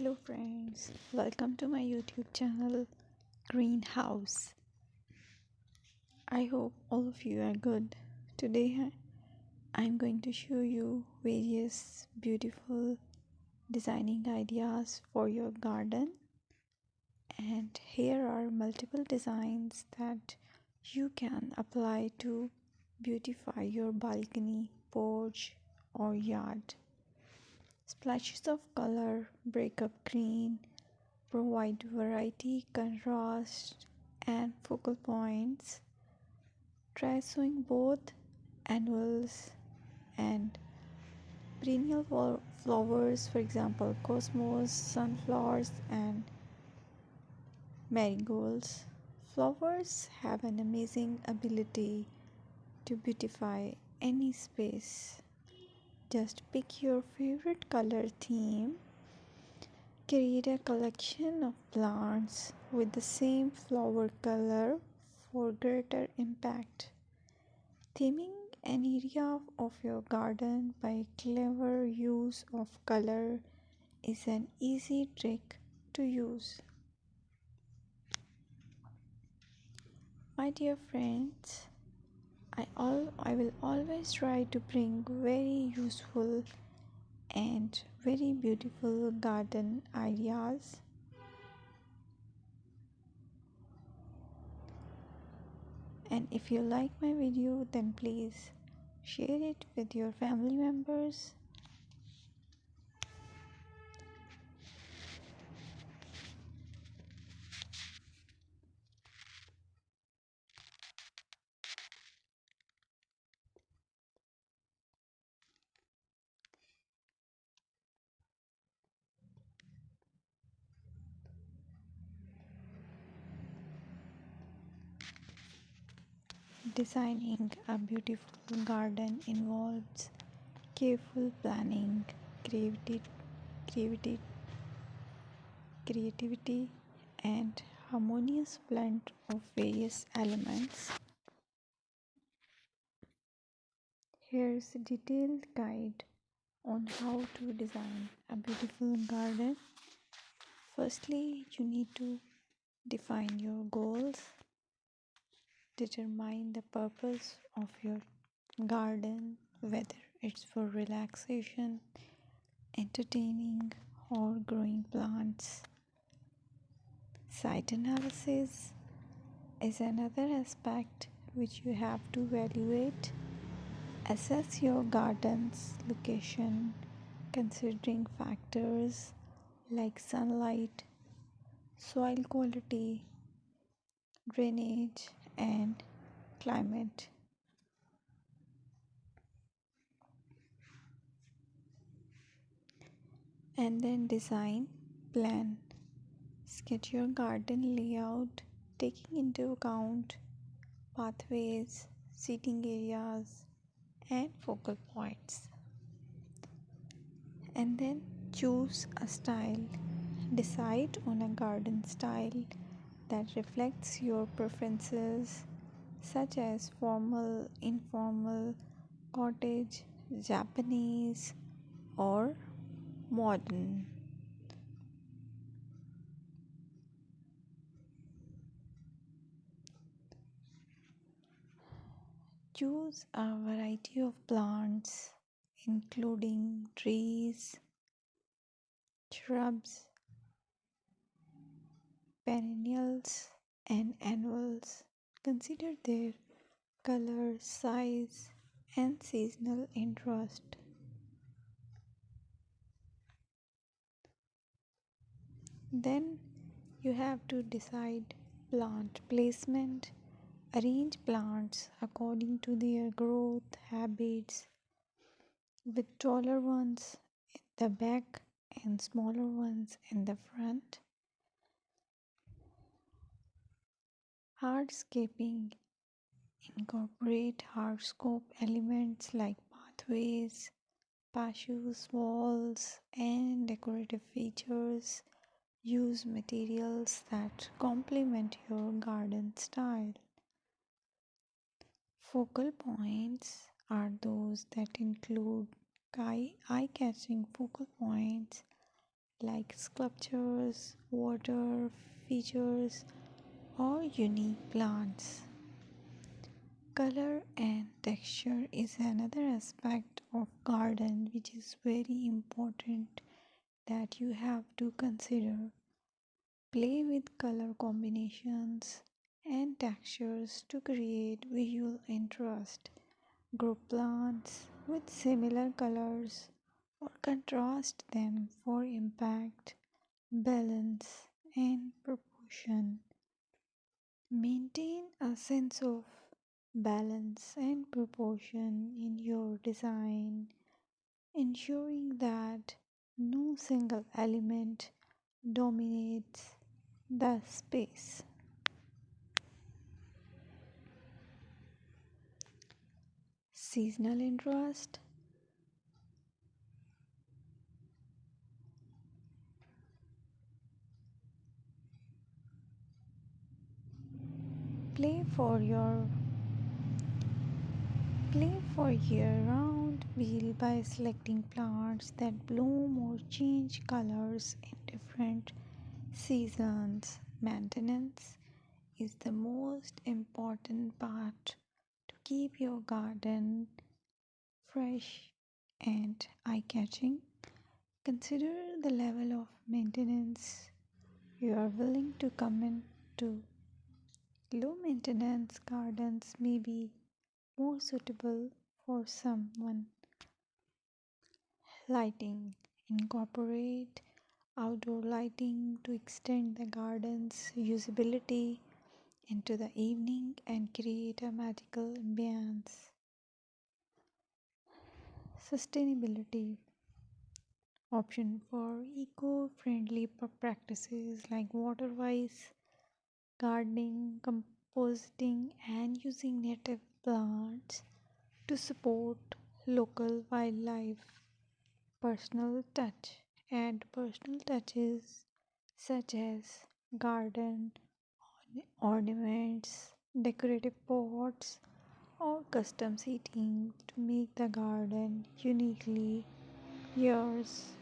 Hello friends, welcome to my YouTube channel Greenhouse. I hope all of you are good. Today I'm going to show you various beautiful designing ideas for your garden, and here are multiple designs that you can apply to beautify your balcony, porch or yard. Splashes of color break up green, provide variety, contrast, and focal points. Try sowing both annuals and perennial flowers, for example, cosmos, sunflowers, and marigolds. Flowers have an amazing ability to beautify any space. Just pick your favorite color theme. Create a collection of plants with the same flower color for greater impact. Theming an area of your garden by clever use of color is an easy trick to use. My dear friends, I will always try to bring very useful and very beautiful garden ideas. And if you like my video, then please share it with your family members. Designing a beautiful garden involves careful planning, creativity, creativity, creativity, and harmonious blend of various elements. Here's a detailed guide on how to design a beautiful garden. Firstly, you need to define your goals, determine the purpose of your garden, whether it's for relaxation, entertaining, or growing plants. Site analysis is another aspect which you have to evaluate. Assess your garden's location considering factors like sunlight, soil quality, drainage, and climate. And then design, plan. Sketch your garden layout taking into account pathways, seating areas, and focal points. And then choose a style. Decide on a garden style that reflects your preferences, such as formal, informal, cottage, Japanese, or modern. Choose a variety of plants, including trees, shrubs, perennials, and annuals. Consider their color, size, and seasonal interest. Then you have to decide plant placement. Arrange plants according to their growth habits, with taller ones in the back and smaller ones in the front. Hardscaping: incorporate hardscape elements like pathways, patios, walls, and decorative features. Use materials that complement your garden style. Focal points are those that include eye-catching focal points like sculptures, water features, or unique plants. Color and texture is another aspect of garden which is very important that you have to consider. Play with color combinations and textures to create visual interest. Group plants with similar colors or contrast them for impact, balance, and proportion. Maintain a sense of balance and proportion in your design, ensuring that no single element dominates the space. Seasonal interest. Play for your Play for year-round wheel by selecting plants that bloom or change colors in different seasons. Maintenance is the most important part to keep your garden fresh and eye-catching. Consider the level of maintenance you are willing to commit to. Low maintenance gardens may be more suitable for someone. Lighting. Incorporate outdoor lighting to extend the garden's usability into the evening and create a magical ambience. Sustainability. Option for eco-friendly practices like water wise gardening, composting, and using native plants to support local wildlife. Personal touch. Add personal touches such as garden ornaments, decorative pots, or custom seating to make the garden uniquely yours.